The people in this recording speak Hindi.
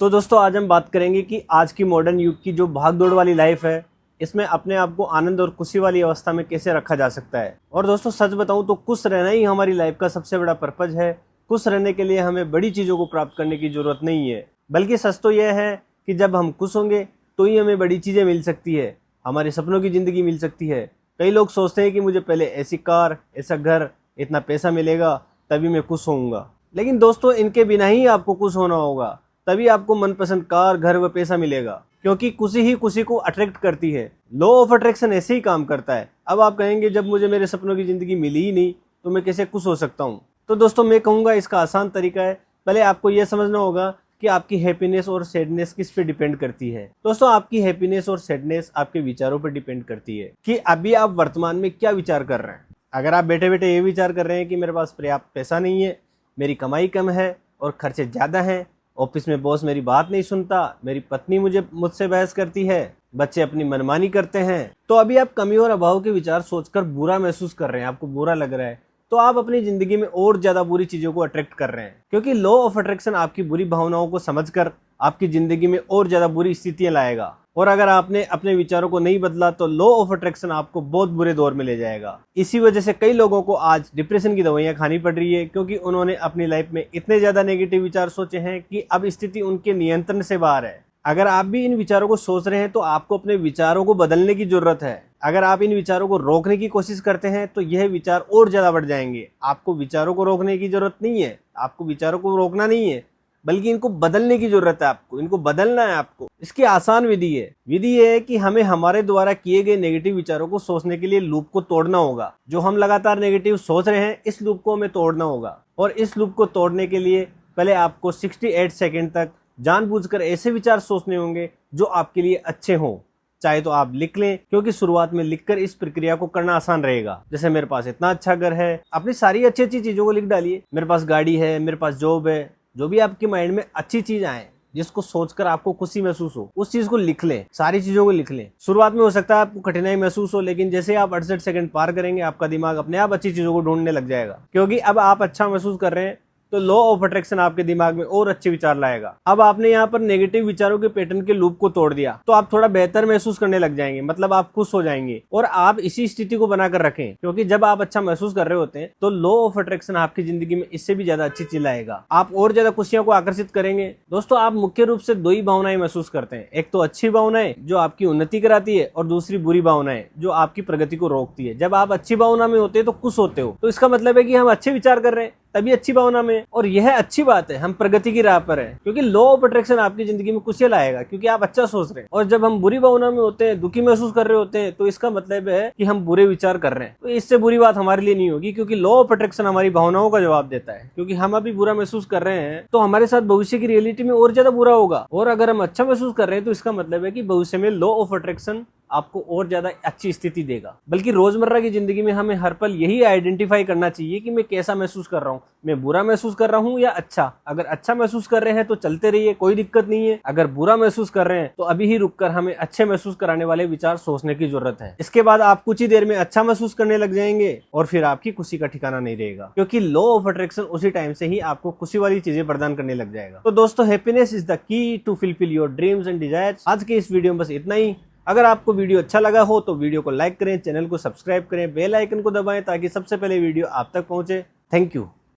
तो दोस्तों आज हम बात करेंगे कि आज की मॉडर्न युग की जो भाग दौड़ वाली लाइफ है, इसमें अपने आप को आनंद और खुशी वाली अवस्था में कैसे रखा जा सकता है। और दोस्तों सच बताऊं तो खुश रहना ही हमारी लाइफ का सबसे बड़ा पर्पज है। खुश रहने के लिए हमें बड़ी चीज़ों को प्राप्त करने की जरूरत नहीं है, बल्कि सच तो यह है कि जब हम खुश होंगे तो ही हमें बड़ी चीज़ें मिल सकती है, हमारे सपनों की ज़िंदगी मिल सकती है। कई लोग सोचते हैं कि मुझे पहले ऐसी कार, ऐसा घर, इतना पैसा मिलेगा तभी मैं खुश होऊंगा, लेकिन दोस्तों इनके बिना ही आपको खुश होना होगा, तभी आपको मनपसंद कार, घर व पैसा मिलेगा, क्योंकि खुशी ही खुशी को अट्रैक्ट करती है। लॉ ऑफ अट्रैक्शन ऐसे ही काम करता है। अब आप कहेंगे जब मुझे मेरे सपनों की जिंदगी मिली ही नहीं तो मैं कैसे खुश हो सकता हूँ। तो दोस्तों मैं कहूँगा इसका आसान तरीका है, पहले आपको यह समझना होगा कि आपकी हैप्पीनेस और सैडनेस किस पे डिपेंड करती है। दोस्तों आपकी हैप्पीनेस और सैडनेस आपके विचारों पर डिपेंड करती है कि अभी आप वर्तमान में क्या विचार कर रहे हैं। अगर आप बैठे बैठे ये विचार कर रहे हैं कि मेरे पास पर्याप्त पैसा नहीं है, मेरी कमाई कम है और खर्चे ज़्यादा हैं, ऑफिस में बॉस मेरी बात नहीं सुनता, मेरी पत्नी मुझसे बहस करती है, बच्चे अपनी मनमानी करते हैं, तो अभी आप कमी और अभाव के विचार सोचकर बुरा महसूस कर रहे हैं, आपको बुरा लग रहा है, तो आप अपनी जिंदगी में और ज्यादा बुरी चीजों को अट्रैक्ट कर रहे हैं। क्योंकि लॉ ऑफ अट्रैक्शन आपकी बुरी भावनाओं को समझकर आपकी जिंदगी में और ज्यादा बुरी स्थितियां लाएगा, और अगर आपने अपने विचारों को नहीं बदला तो लॉ ऑफ अट्रैक्शन आपको बहुत बुरे दौर में ले जाएगा। इसी वजह से कई लोगों को आज डिप्रेशन की दवाइयां खानी पड़ रही है, क्योंकि उन्होंने अपनी लाइफ में इतने ज्यादा नेगेटिव विचार सोचे हैं कि अब स्थिति उनके नियंत्रण से बाहर है। अगर आप भी इन विचारों को सोच रहे हैं तो आपको अपने विचारों को बदलने की जरूरत है। अगर आप इन विचारों को रोकने की कोशिश करते हैं तो यह विचार और ज्यादा बढ़ जाएंगे। आपको विचारों को रोकने की जरूरत नहीं है, आपको विचारों को रोकना नहीं है, बल्कि इनको बदलने की जरूरत है। आपको इनको बदलना है। आपको इसकी आसान विधि है कि हमें हमारे द्वारा किए गए नेगेटिव विचारों को सोचने के लिए लूप को तोड़ना होगा। जो हम लगातार नेगेटिव सोच रहे हैं इस लूप को हमें तोड़ना होगा, और इस लूप को तोड़ने के लिए पहले आपको 68 सेकेंड तक जानबूझकर ऐसे विचार सोचने होंगे जो आपके लिए अच्छे हों। चाहे तो आप लिख लें, क्योंकि शुरुआत में लिखकर इस प्रक्रिया को करना आसान रहेगा। जैसे मेरे पास इतना अच्छा घर है, अपनी सारी अच्छी अच्छी चीजों को लिख डालिए। मेरे पास गाड़ी है, मेरे पास जॉब है, जो भी आपके माइंड में अच्छी चीज आए जिसको सोचकर आपको खुशी महसूस हो उस चीज को लिख लें, सारी चीजों को लिख लें। शुरुआत में हो सकता है आपको कठिनाई महसूस हो, लेकिन जैसे आप 68 सेकंड पार करेंगे आपका दिमाग अपने आप अच्छी चीजों को ढूंढने लग जाएगा, क्योंकि अब आप अच्छा महसूस कर रहे हैं तो लॉ ऑफ अट्रैक्शन आपके दिमाग में और अच्छे विचार लाएगा। अब आपने यहाँ पर नेगेटिव विचारों के पैटर्न के लूप को तोड़ दिया तो आप थोड़ा बेहतर महसूस करने लग जाएंगे, मतलब आप खुश हो जाएंगे। और आप इसी स्थिति को बनाकर रखें, क्योंकि जब आप अच्छा महसूस कर रहे होते हैं तो लॉ ऑफ अट्रैक्शन आपकी जिंदगी में इससे भी ज्यादा अच्छी चीज लाएगा। आप और ज्यादा खुशियों को आकर्षित करेंगे। दोस्तों आप मुख्य रूप से दो ही भावनाएं महसूस करते हैं, एक तो अच्छी भावनाएं जो आपकी उन्नति कराती है, और दूसरी बुरी भावनाएं जो आपकी प्रगति को रोकती है। जब आप अच्छी भावना में होते हैं तो खुश होते हो, तो इसका मतलब है कि हम अच्छे विचार कर रहे हैं तभी अच्छी भावना में, और यह अच्छी बात है, हम प्रगति की राह पर हैं, क्योंकि लॉ ऑफ अट्रैक्शन आपकी जिंदगी में खुशियां लाएगा, क्योंकि आप अच्छा सोच रहे हैं। और जब हम बुरी भावना में होते हैं, दुखी महसूस कर रहे होते हैं, तो इसका मतलब है कि हम बुरे विचार कर रहे हैं। तो इससे बुरी बात हमारे लिए नहीं होगी, क्योंकि लॉ ऑफ अट्रैक्शन हमारी भावनाओं का जवाब देता है। क्योंकि हम अभी बुरा महसूस कर रहे हैं तो हमारे साथ भविष्य की रियलिटी में और ज्यादा बुरा होगा, और अगर हम अच्छा महसूस कर रहे हैं तो इसका मतलब है कि भविष्य में लॉ ऑफ अट्रैक्शन आपको और ज्यादा अच्छी स्थिति देगा। बल्कि रोजमर्रा की जिंदगी में हमें हर पल यही आइडेंटिफाई करना चाहिए कि मैं कैसा महसूस कर रहा हूँ, मैं बुरा महसूस कर रहा हूँ या अच्छा। अगर अच्छा महसूस कर रहे हैं तो चलते रहिए, कोई दिक्कत नहीं है। अगर बुरा महसूस कर रहे हैं तो अभी ही रुककर हमें अच्छे महसूस कराने वाले विचार सोचने की जरूरत है। इसके बाद आप कुछ ही देर में अच्छा महसूस करने लग जाएंगे और फिर आपकी खुशी का ठिकाना नहीं रहेगा, क्योंकि लॉ ऑफ अट्रैक्शन उसी टाइम से ही आपको खुशी वाली चीजें प्रदान करने लग जाएगा। तो दोस्तों happiness is the key to fulfil your dreams and desires. आज के इस वीडियो में बस इतना ही। अगर आपको वीडियो अच्छा लगा हो तो वीडियो को लाइक करें, चैनल को सब्सक्राइब करें, बेल आइकन को दबाएं ताकि सबसे पहले वीडियो आप तक पहुंचे। Thank you.